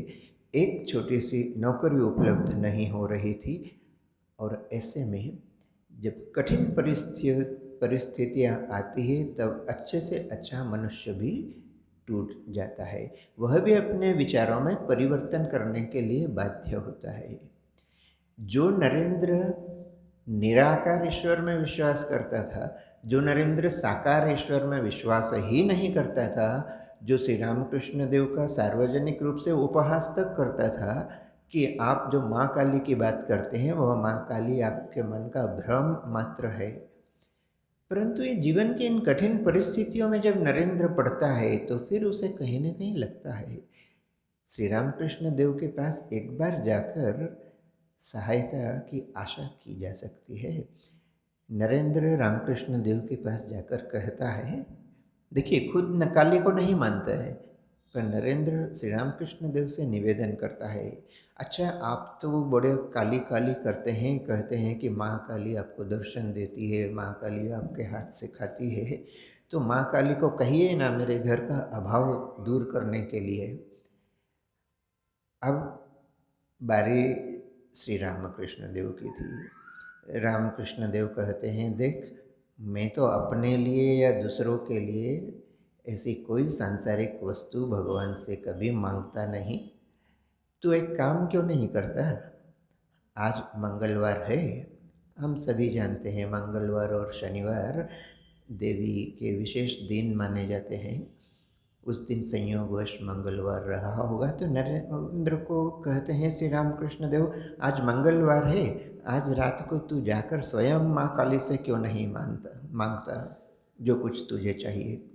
एक छोटी सी नौकरी उपलब्ध नहीं हो रही थी। और ऐसे में जब कठिन परिस्थितियाँ आती है तब अच्छे से अच्छा मनुष्य भी टूट जाता है, वह भी अपने विचारों में परिवर्तन करने के लिए बाध्य होता है। जो नरेंद्र निराकार ईश्वर में विश्वास करता था, जो नरेंद्र साकार ईश्वर में विश्वास ही नहीं करता था, जो श्री रामकृष्ण देव का सार्वजनिक रूप से उपहास तक करता था, कि आप जो माँ काली की बात करते हैं वह माँ काली आपके मन का भ्रम मात्र है। परंतु ये जीवन की इन कठिन परिस्थितियों में जब नरेंद्र पढ़ता है तो फिर उसे कहीं न कहीं लगता है श्री रामकृष्ण देव के पास एक बार जाकर सहायता की आशा की जा सकती है। नरेंद्र रामकृष्ण देव के पास जाकर कहता है, देखिए खुद नकाली को नहीं मानता है, पर नरेंद्र श्री रामकृष्ण देव से निवेदन करता है, अच्छा आप तो बड़े काली काली करते हैं, कहते हैं कि माँ काली आपको दर्शन देती है, माँ काली आपके हाथ से खाती है, तो माँ काली को कहिए ना मेरे घर का अभाव दूर करने के लिए। अब बारी श्री रामकृष्ण देव की थी। रामकृष्ण देव कहते हैं, देख मैं तो अपने लिए या दूसरों के लिए ऐसी कोई सांसारिक वस्तु भगवान से कभी मांगता नहीं। तू एक काम क्यों नहीं करता? आज मंगलवार है, हम सभी जानते हैं मंगलवार और शनिवार देवी के विशेष दिन माने जाते हैं। उस दिन संयोगवश मंगलवार रहा होगा तो नरेंद्र को कहते हैं श्री रामकृष्ण देव, आज मंगलवार है, आज रात को तू जाकर स्वयं माँ काली से क्यों नहीं मांगता जो कुछ तुझे चाहिए।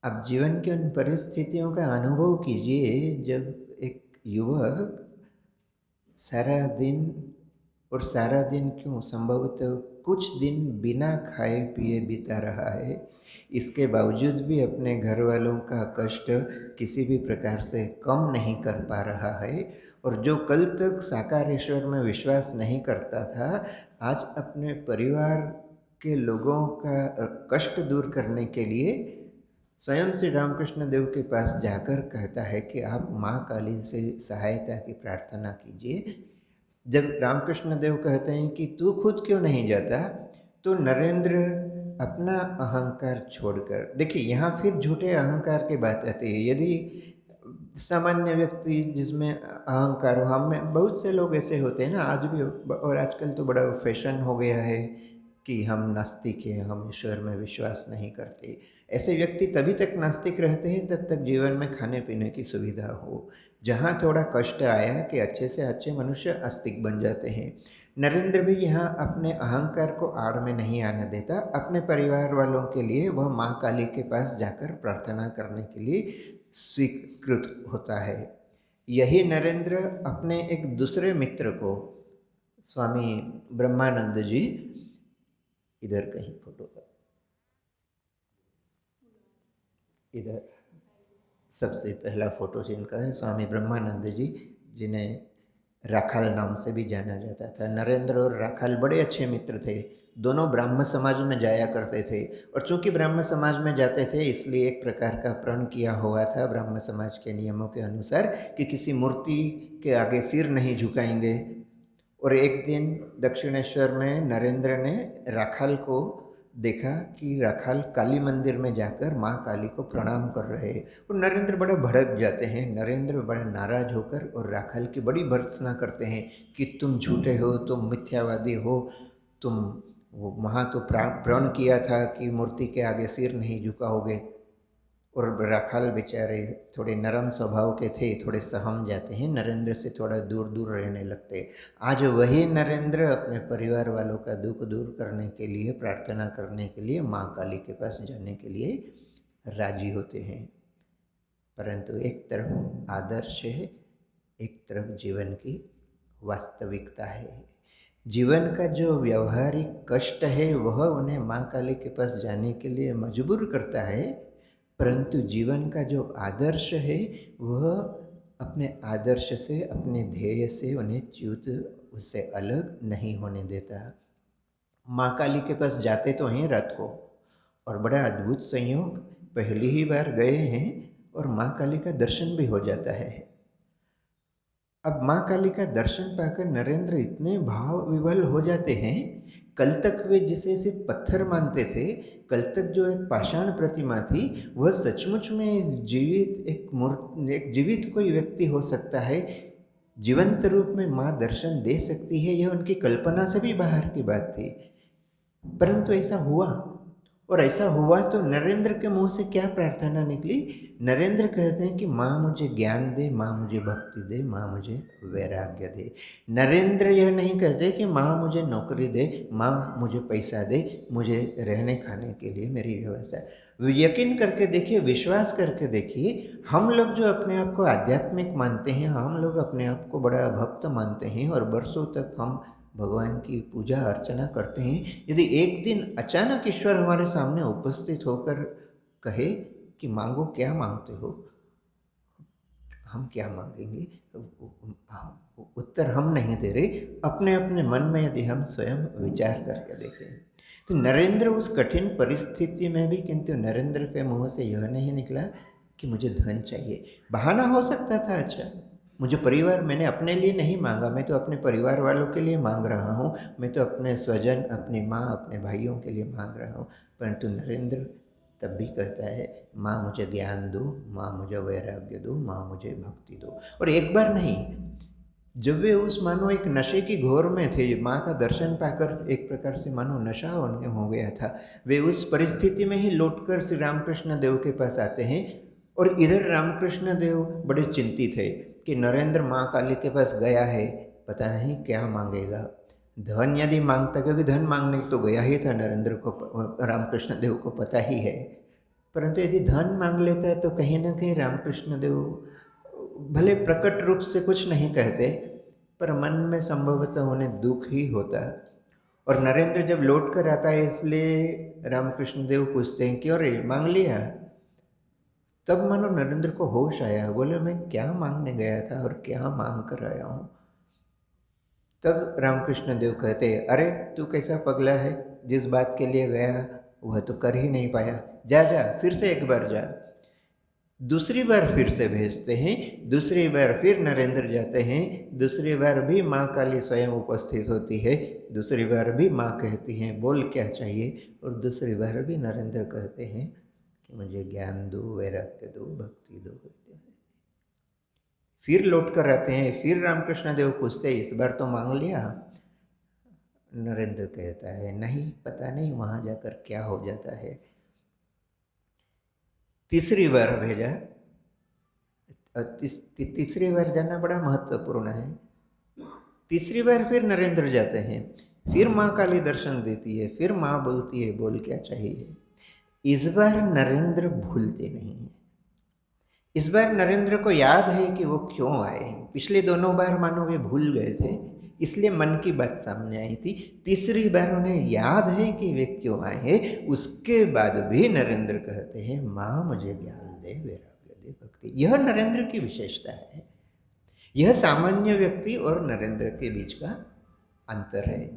अब जीवन की उन परिस्थितियों का अनुभव कीजिए जब एक युवक सारा दिन, और सारा दिन क्यों, संभवतः कुछ दिन बिना खाए पिए बिता रहा है, इसके बावजूद भी अपने घर वालों का कष्ट किसी भी प्रकार से कम नहीं कर पा रहा है। और जो कल तक साकार ईश्वर में विश्वास नहीं करता था, आज अपने परिवार के लोगों का कष्ट दूर करने के लिए स्वयं श्री रामकृष्ण देव के पास जाकर कहता है कि आप माँ काली से सहायता की प्रार्थना कीजिए। जब रामकृष्ण देव कहते हैं कि तू खुद क्यों नहीं जाता, तो नरेंद्र अपना अहंकार छोड़कर, देखिए यहाँ फिर झूठे अहंकार की बात आती है। यदि सामान्य व्यक्ति जिसमें अहंकार हो, हम में बहुत से लोग ऐसे होते हैं ना आज भी, और आजकल तो बड़ा फैशन हो गया है कि हम नास्तिक हैं, हम ईश्वर में विश्वास नहीं करते। ऐसे व्यक्ति तभी तक नास्तिक रहते हैं तब तक जीवन में खाने पीने की सुविधा हो। जहाँ थोड़ा कष्ट आया कि अच्छे से अच्छे मनुष्य आस्तिक बन जाते हैं। नरेंद्र भी यहाँ अपने अहंकार को आड़ में नहीं आने देता। अपने परिवार वालों के लिए वह माँ काली के पास जाकर प्रार्थना करने के लिए स्वीकृत होता है। यही नरेंद्र अपने एक दूसरे मित्र को, स्वामी ब्रह्मानंद जी, इधर कहीं फोटो पर, इधर सबसे पहला फोटो जिनका है स्वामी ब्रह्मानंद जी, जिन्हें राखाल नाम से भी जाना जाता था। नरेंद्र और राखाल बड़े अच्छे मित्र थे, दोनों ब्राह्म समाज में जाया करते थे। और चूंकि ब्राह्म समाज में जाते थे इसलिए एक प्रकार का प्रण किया हुआ था ब्राह्म समाज के नियमों के अनुसार कि किसी मूर्ति के आगे सिर नहीं झुकाएंगे। और एक दिन दक्षिणेश्वर में नरेंद्र ने राखाल को देखा कि राखाल काली मंदिर में जाकर माँ काली को प्रणाम कर रहे हैं। और नरेंद्र बड़ा भड़क जाते हैं। नरेंद्र बड़ा नाराज होकर और राखाल की बड़ी भर्त्सना करते हैं कि तुम झूठे हो, तुम मिथ्यावादी हो, तुम वहाँ तो प्रण किया था कि मूर्ति के आगे सिर नहीं झुकाओगे। और राखाल बेचारे थोड़े नरम स्वभाव के थे, थोड़े सहम जाते हैं, नरेंद्र से थोड़ा दूर दूर रहने लगते। आज वही नरेंद्र अपने परिवार वालों का दुख दूर करने के लिए, प्रार्थना करने के लिए माँ काली के पास जाने के लिए राजी होते हैं। परंतु एक तरफ आदर्श है, एक तरफ जीवन की वास्तविकता है। जीवन का जो व्यवहारिक कष्ट है वह उन्हें माँ काली के पास जाने के लिए मजबूर करता है, परंतु जीवन का जो आदर्श है वह अपने आदर्श से, अपने ध्येय से उन्हें च्युत, उससे अलग नहीं होने देता। माँ काली के पास जाते तो हैं रात को, और बड़ा अद्भुत संयोग, पहली ही बार गए हैं और माँ काली का दर्शन भी हो जाता है। अब माँ काली का दर्शन पाकर नरेंद्र इतने भाव विवल हो जाते हैं, कल तक वे जिसे सिर्फ पत्थर मानते थे, कल तक जो एक पाषाण प्रतिमा थी, वह सचमुच में एक जीवित कोई व्यक्ति हो सकता है, जीवंत रूप में माँ दर्शन दे सकती है, यह उनकी कल्पना से भी बाहर की बात थी। परंतु ऐसा हुआ, और ऐसा हुआ तो नरेंद्र के मुंह से क्या प्रार्थना निकली? नरेंद्र कहते हैं कि माँ मुझे ज्ञान दे, माँ मुझे भक्ति दे, माँ मुझे वैराग्य दे। नरेंद्र यह नहीं कहते कि माँ मुझे नौकरी दे, माँ मुझे पैसा दे, मुझे रहने खाने के लिए मेरी व्यवस्था। यकीन करके देखिए, विश्वास करके देखिए, हम लोग जो अपने आप को आध्यात्मिक मानते हैं, हम लोग अपने आप को बड़ा भक्त मानते हैं और बरसों तक हम भगवान की पूजा अर्चना करते हैं। यदि एक दिन अचानक ईश्वर हमारे सामने उपस्थित होकर कहे कि मांगो, क्या मांगते हो, हम क्या मांगेंगे? उत्तर हम नहीं दे रहे, अपने अपने मन में यदि हम स्वयं विचार करके देखें तो नरेंद्र उस कठिन परिस्थिति में भी, किंतु नरेंद्र के मुंह से यह नहीं निकला कि मुझे धन चाहिए। बहाना हो सकता था, अच्छा मुझे परिवार, मैंने अपने लिए नहीं मांगा, मैं तो अपने परिवार वालों के लिए मांग रहा हूँ, मैं तो अपने स्वजन, अपनी माँ, अपने भाइयों के लिए मांग रहा हूँ। परंतु नरेंद्र तब भी कहता है, माँ मुझे ज्ञान दो, माँ मुझे वैराग्य दो, माँ मुझे भक्ति दो। और एक बार नहीं, जब वे उस मानो एक नशे की घोर में थे, माँ का दर्शन पाकर एक प्रकार से मानो नशा उनके हो गया था, वे उस परिस्थिति में ही लौटकर श्री रामकृष्ण देव के पास आते हैं। और इधर रामकृष्ण देव बड़े चिंतित है कि नरेंद्र माँ काली के पास गया है, पता नहीं क्या मांगेगा। धन यदि मांगता, क्योंकि धन मांगने तो गया ही था नरेंद्र को, रामकृष्ण देव को पता ही है, परंतु यदि धन मांग लेता है तो कहीं ना कहीं रामकृष्ण देव भले प्रकट रूप से कुछ नहीं कहते, पर मन में संभवतः उन्हें दुख ही होता है। और नरेंद्र जब लौट कर आता है, इसलिए रामकृष्ण देव पूछते हैं कि अरे मांग लिया? तब मानो नरेंद्र को होश आया, बोले मैं क्या मांगने गया था और क्या मांग कर आया हूँ। तब रामकृष्ण देव कहते हैं, अरे तू कैसा पगला है, जिस बात के लिए गया वह तो कर ही नहीं पाया, जा जा फिर से एक बार जा। दूसरी बार फिर से भेजते हैं, दूसरी बार फिर नरेंद्र जाते हैं, दूसरी बार भी माँ काली स्वयं उपस्थित होती है, दूसरी बार भी माँ कहती हैं बोल क्या चाहिए, और दूसरी बार भी नरेंद्र कहते हैं कि मुझे ज्ञान दो, वैराग्य दो, भक्ति दो। फिर लौट कर आते हैं, फिर रामकृष्ण देव पूछते हैं, इस बार तो मांग लिया? नरेंद्र कहता है नहीं, पता नहीं वहाँ जाकर क्या हो जाता है। तीसरी बार भेजा, तीसरी बार जाना बड़ा महत्वपूर्ण है। तीसरी बार फिर नरेंद्र जाते हैं, फिर माँ काली दर्शन देती है, फिर माँ बोलती है बोल क्या चाहिए। इस बार नरेंद्र भूलते नहीं हैं। इस बार नरेंद्र को याद है कि वो क्यों आए हैं। पिछले दोनों बार मानो वे भूल गए थे, इसलिए मन की बात सामने आई थी। तीसरी बार उन्हें याद है कि वे क्यों आए हैं। उसके बाद भी नरेंद्र कहते हैं, माँ मुझे ज्ञान दे, वैराग्य दे, भक्ति। यह नरेंद्र की विशेषता है। यह सामान्य व्यक्ति और नरेंद्र के बीच का अंतर है।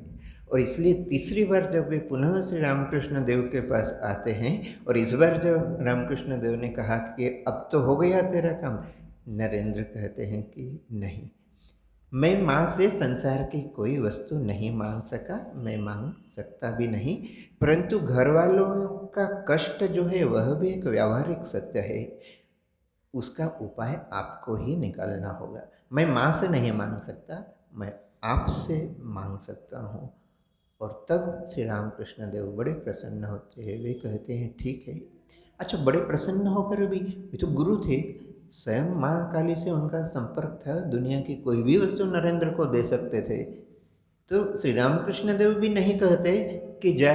और इसलिए तीसरी बार जब वे पुनः श्री रामकृष्ण देव के पास आते हैं, और इस बार जब रामकृष्ण देव ने कहा कि अब तो हो गया तेरा काम, नरेंद्र कहते हैं कि नहीं, मैं माँ से संसार की कोई वस्तु नहीं मांग सका, मैं मांग सकता भी नहीं, परंतु घर वालों का कष्ट जो है वह भी एक व्यावहारिक सत्य है, उसका उपाय आपको ही निकालना होगा। मैं माँ से नहीं मांग सकता, मैं आपसे मांग सकता हूँ। और तब श्री रामकृष्ण देव बड़े प्रसन्न होते हैं। वे कहते हैं ठीक है। अच्छा, बड़े प्रसन्न होकर भी, ये तो गुरु थे, स्वयं माँ काली से उनका संपर्क था, दुनिया की कोई भी वस्तु नरेंद्र को दे सकते थे। तो श्री रामकृष्ण देव भी नहीं कहते कि जा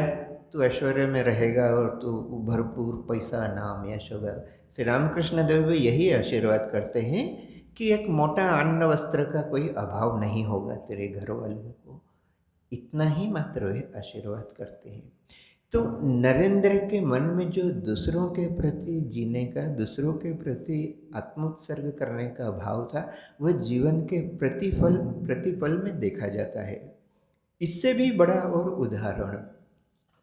तू ऐश्वर्य में रहेगा और तू भरपूर पैसा, नाम, यश होगा। श्री रामकृष्ण देव भी यही आशीर्वाद करते हैं कि एक मोटा अन्न वस्त्र का कोई अभाव नहीं होगा तेरे घर वालों को, इतना ही मात्र वे आशीर्वाद करते हैं। तो नरेंद्र के मन में जो दूसरों के प्रति जीने का, दूसरों के प्रति आत्मोत्सर्ग करने का भाव था, वह जीवन के प्रतिपल में देखा जाता है। इससे भी बड़ा और उदाहरण,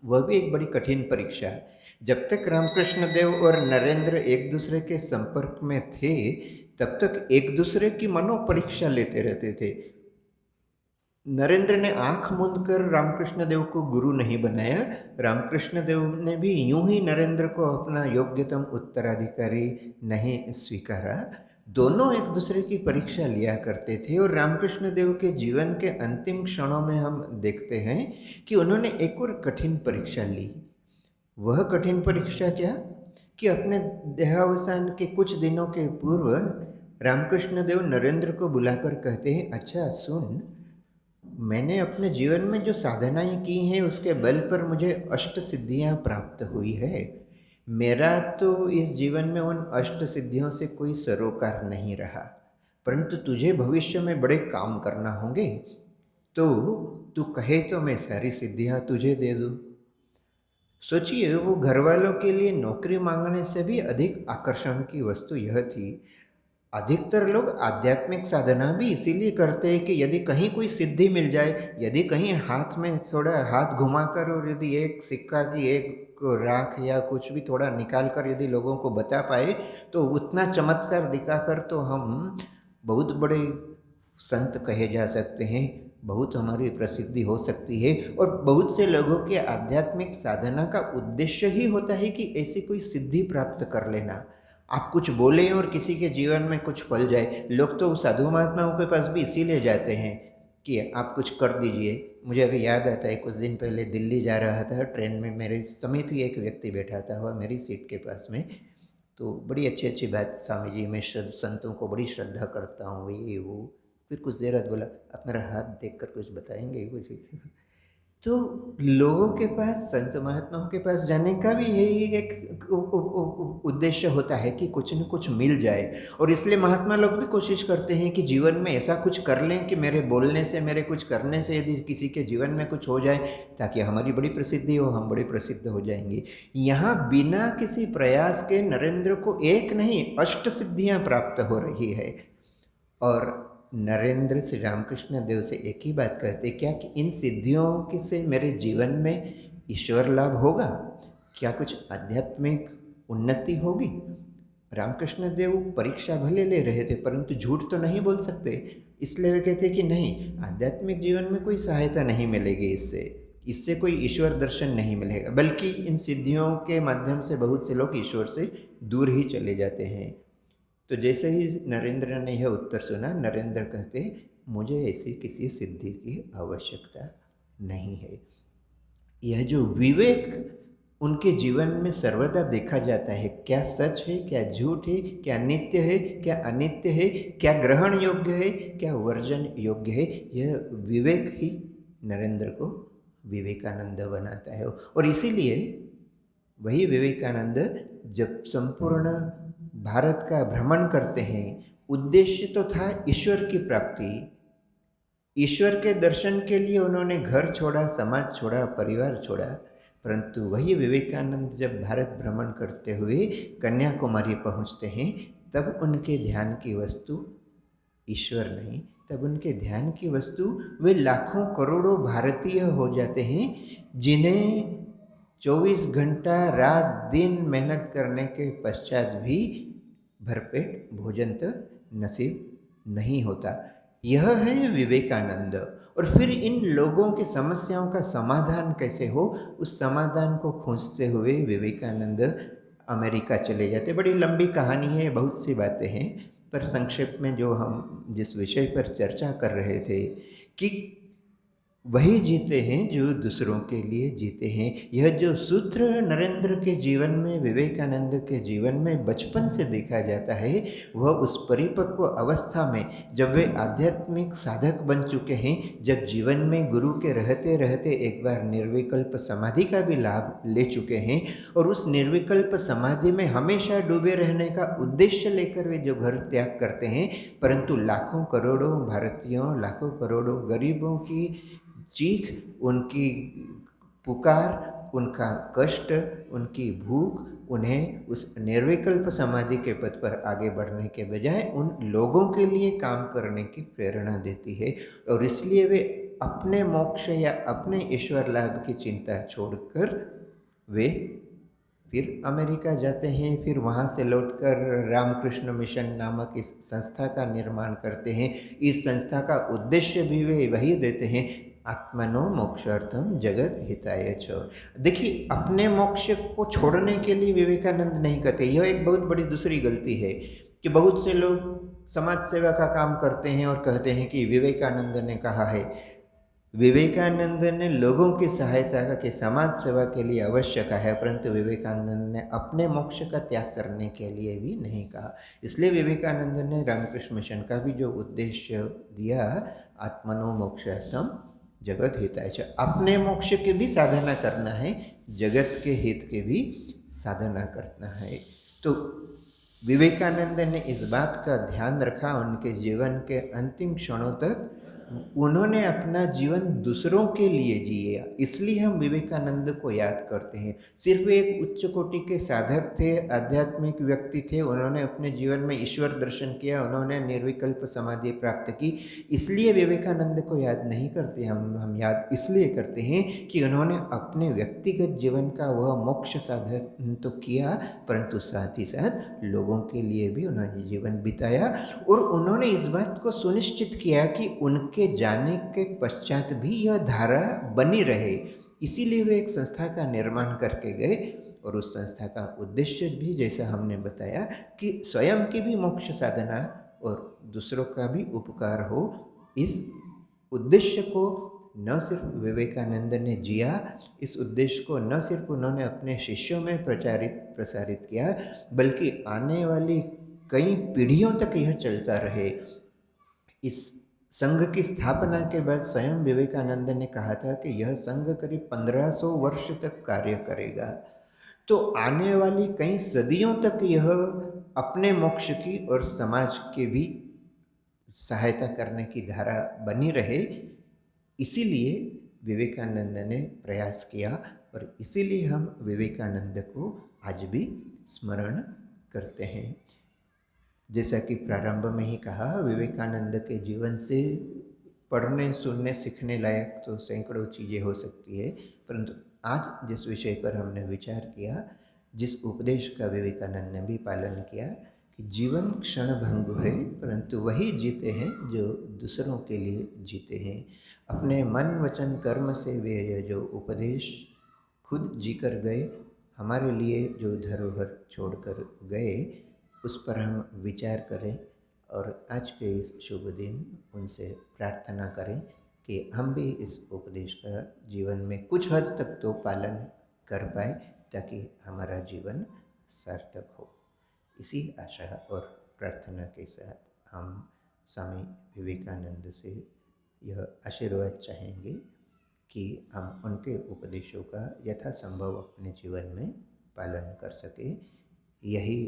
वह भी एक बड़ी कठिन परीक्षा है। जब तक रामकृष्ण देव और नरेंद्र एक दूसरे के संपर्क में थे, तब तक एक दूसरे की मनोपरीक्षा लेते रहते थे। नरेंद्र ने आंख मूंद कर रामकृष्ण देव को गुरु नहीं बनाया, रामकृष्ण देव ने भी यूं ही नरेंद्र को अपना योग्यतम उत्तराधिकारी नहीं स्वीकारा। दोनों एक दूसरे की परीक्षा लिया करते थे। और रामकृष्ण देव के जीवन के अंतिम क्षणों में हम देखते हैं कि उन्होंने एक और कठिन परीक्षा ली। वह कठिन परीक्षा क्या कि अपने देहावसान के कुछ दिनों के पूर्व रामकृष्ण देव नरेंद्र को बुलाकर कहते हैं, अच्छा सुन, मैंने अपने जीवन में जो साधनाएं की हैं उसके बल पर मुझे अष्ट सिद्धियां प्राप्त हुई है। मेरा तो इस जीवन में उन अष्ट सिद्धियों से कोई सरोकार नहीं रहा, परंतु तुझे भविष्य में बड़े काम करना होंगे, तो तू कहे तो मैं सारी सिद्धियां तुझे दे दूं। सोचिए, वो घर वालों के लिए नौकरी मांगने से भी अधिक आकर्षण की वस्तु यह थी। अधिकतर लोग आध्यात्मिक साधना भी इसीलिए करते हैं कि यदि कहीं कोई सिद्धि मिल जाए, यदि कहीं हाथ में थोड़ा हाथ घुमाकर और यदि एक सिक्का की एक राख या कुछ भी थोड़ा निकाल कर यदि लोगों को बता पाए, तो उतना चमत्कार दिखाकर तो हम बहुत बड़े संत कहे जा सकते हैं, बहुत हमारी प्रसिद्धि हो सकती है। और बहुत से लोगों के आध्यात्मिक साधना का उद्देश्य ही होता है कि ऐसी कोई सिद्धि प्राप्त कर लेना। आप कुछ बोलें और किसी के जीवन में कुछ फल जाए। लोग तो साधु महात्माओं के पास भी इसीलिए जाते हैं कि आप कुछ कर दीजिए। मुझे अभी याद आता है, कुछ दिन पहले दिल्ली जा रहा था, ट्रेन में मेरे समीप ही एक व्यक्ति बैठा था हुआ मेरी सीट के पास में। तो बड़ी अच्छी अच्छी बात, स्वामी जी मैं संतों को बड़ी श्रद्धा करता हूँ, ये वो। फिर कुछ देर बाद बोला, आप मेरा हाथ देख कर कुछ बताएंगे कुछ? तो लोगों के पास, संत महात्माओं के पास जाने का भी यही एक उद्देश्य होता है कि कुछ न कुछ मिल जाए। और इसलिए महात्मा लोग भी कोशिश करते हैं कि जीवन में ऐसा कुछ कर लें कि मेरे बोलने से, मेरे कुछ करने से यदि किसी के जीवन में कुछ हो जाए, ताकि हमारी बड़ी प्रसिद्धि हो, हम बड़े प्रसिद्ध हो जाएंगे। यहाँ बिना किसी प्रयास के नरेंद्र को एक नहीं अष्ट सिद्धियाँ प्राप्त हो रही है। और नरेंद्र श्री रामकृष्ण देव से एक ही बात कहते, क्या कि इन सिद्धियों के से मेरे जीवन में ईश्वर लाभ होगा, क्या कुछ आध्यात्मिक उन्नति होगी? रामकृष्ण देव परीक्षा भले ले रहे थे, परंतु झूठ तो नहीं बोल सकते। इसलिए वे कहते कि नहीं, आध्यात्मिक जीवन में कोई सहायता नहीं मिलेगी, इससे कोई ईश्वर दर्शन नहीं मिलेगा, बल्कि इन सिद्धियों के माध्यम से बहुत से लोग ईश्वर से दूर ही चले जाते हैं। तो जैसे ही नरेंद्र ने यह उत्तर सुना, नरेंद्र कहते, मुझे ऐसी किसी सिद्धि की आवश्यकता नहीं है। यह जो विवेक उनके जीवन में सर्वदा देखा जाता है, क्या सच है, क्या झूठ है, क्या नित्य है, क्या अनित्य है, क्या ग्रहण योग्य है, क्या वर्जन योग्य है, यह विवेक ही नरेंद्र को विवेकानंद बनाता है। और इसीलिए वही विवेकानंद जब संपूर्ण भारत का भ्रमण करते हैं, उद्देश्य तो था ईश्वर की प्राप्ति। ईश्वर के दर्शन के लिए उन्होंने घर छोड़ा, समाज छोड़ा, परिवार छोड़ा। परंतु वही विवेकानंद जब भारत भ्रमण करते हुए कन्याकुमारी पहुंचते हैं, तब उनके ध्यान की वस्तु ईश्वर नहीं, तब उनके ध्यान की वस्तु वे लाखों करोड़ों भारतीय हो जाते हैं, जिन्हें 24 घंटा रात दिन मेहनत करने के पश्चात भी भरपेट भोजन तक नसीब नहीं होता। यह है विवेकानंद। और फिर इन लोगों की समस्याओं का समाधान कैसे हो, उस समाधान को खोजते हुए विवेकानंद अमेरिका चले जाते। बड़ी लंबी कहानी है, बहुत सी बातें हैं, पर संक्षेप में जो हम जिस विषय पर चर्चा कर रहे थे कि वही जीते हैं जो दूसरों के लिए जीते हैं। यह जो सूत्र नरेंद्र के जीवन में, विवेकानंद के जीवन में बचपन से देखा जाता है, वह उस परिपक्व अवस्था में जब वे आध्यात्मिक साधक बन चुके हैं, जब जीवन में गुरु के रहते रहते एक बार निर्विकल्प समाधि का भी लाभ ले चुके हैं, और उस निर्विकल्प समाधि में हमेशा डूबे रहने का उद्देश्य लेकर वे जो घर त्याग करते हैं, परंतु लाखों करोड़ों भारतीयों, लाखों करोड़ों गरीबों की चीख, उनकी पुकार, उनका कष्ट, उनकी भूख उन्हें उस निर्विकल्प समाधि के पथ पर आगे बढ़ने के बजाय उन लोगों के लिए काम करने की प्रेरणा देती है। और इसलिए वे अपने मोक्ष या अपने ईश्वर लाभ की चिंता छोड़कर वे फिर अमेरिका जाते हैं। फिर वहाँ से लौटकर रामकृष्ण मिशन नामक इस संस्था का निर्माण करते हैं। इस संस्था का उद्देश्य भी वे वही देते हैं, आत्मनो मोक्षार्थम जगत हिताय च। देखिए, अपने मोक्ष को छोड़ने के लिए विवेकानंद नहीं कहते। यह एक बहुत बड़ी दूसरी गलती है कि बहुत से लोग समाज सेवा का काम करते हैं और कहते हैं कि विवेकानंद ने कहा है। विवेकानंद ने लोगों की सहायता के समाज सेवा के लिए अवश्य कहा है, परंतु विवेकानंद ने अपने मोक्ष का त्याग करने के लिए भी नहीं कहा। इसलिए विवेकानंद ने रामकृष्ण मिशन का भी जो उद्देश्य दिया, आत्मनो मोक्षार्थम जगत हिताय च, अपने मोक्ष की भी साधना करना है, जगत के हित के भी साधना करना है। तो विवेकानंद ने इस बात का ध्यान रखा, उनके जीवन के अंतिम क्षणों तक उन्होंने अपना जीवन दूसरों के लिए जिया। इसलिए हम विवेकानंद को याद करते हैं। सिर्फ एक उच्च कोटि के साधक थे, आध्यात्मिक व्यक्ति थे, उन्होंने अपने जीवन में ईश्वर दर्शन किया, उन्होंने निर्विकल्प समाधि प्राप्त की। इसलिए विवेकानंद को याद नहीं करते हम याद इसलिए करते हैं कि उन्होंने अपने व्यक्तिगत जीवन का वह मोक्ष साधन तो किया, परंतु साथ ही साथ लोगों के लिए भी उन्होंने जीवन बिताया, और उन्होंने इस बात को सुनिश्चित किया कि उनके जाने के पश्चात भी यह धारा बनी रहे। इसीलिए वे एक संस्था का निर्माण करके गए, और उस संस्था का उद्देश्य भी जैसा हमने बताया कि स्वयं की भी मोक्ष साधना और दूसरों का भी उपकार हो। इस उद्देश्य को न सिर्फ विवेकानंद ने जिया, इस उद्देश्य को न सिर्फ उन्होंने अपने शिष्यों में प्रसारित किया, बल्कि आने वाली कई पीढ़ियों तक यह चलता रहे। इस संघ की स्थापना के बाद स्वयं विवेकानंद ने कहा था कि यह संघ करीब 1500 वर्ष तक कार्य करेगा। तो आने वाली कई सदियों तक यह अपने मोक्ष की और समाज के भी सहायता करने की धारा बनी रहे, इसीलिए विवेकानंद ने प्रयास किया, और इसीलिए हम विवेकानंद को आज भी स्मरण करते हैं। जैसा कि प्रारंभ में ही कहा, विवेकानंद के जीवन से पढ़ने सुनने सीखने लायक तो सैकड़ों चीज़ें हो सकती है, परंतु आज जिस विषय पर हमने विचार किया, जिस उपदेश का विवेकानंद ने भी पालन किया कि जीवन क्षण भंगुर है, परंतु वही जीते हैं जो दूसरों के लिए जीते हैं। अपने मन वचन कर्म से वे यह जो उपदेश खुद जीकर गए, हमारे लिए जो धरोहर छोड़कर गए, उस पर हम विचार करें, और आज के इस शुभ दिन उनसे प्रार्थना करें कि हम भी इस उपदेश का जीवन में कुछ हद तक तो पालन कर पाए, ताकि हमारा जीवन सार्थक हो। इसी आशा और प्रार्थना के साथ हम स्वामी विवेकानंद से यह आशीर्वाद चाहेंगे कि हम उनके उपदेशों का यथासंभव अपने जीवन में पालन कर सके। यही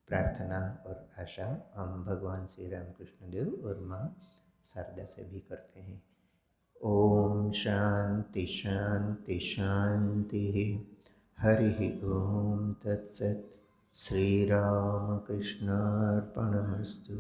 प्रार्थना और आशा हम भगवान श्री रामकृष्ण देव और माँ शारदा से भी करते हैं। ओम शांति शांति शांति। हरि ओम तत्सत्। श्री राम कृष्णार्पणमस्तु।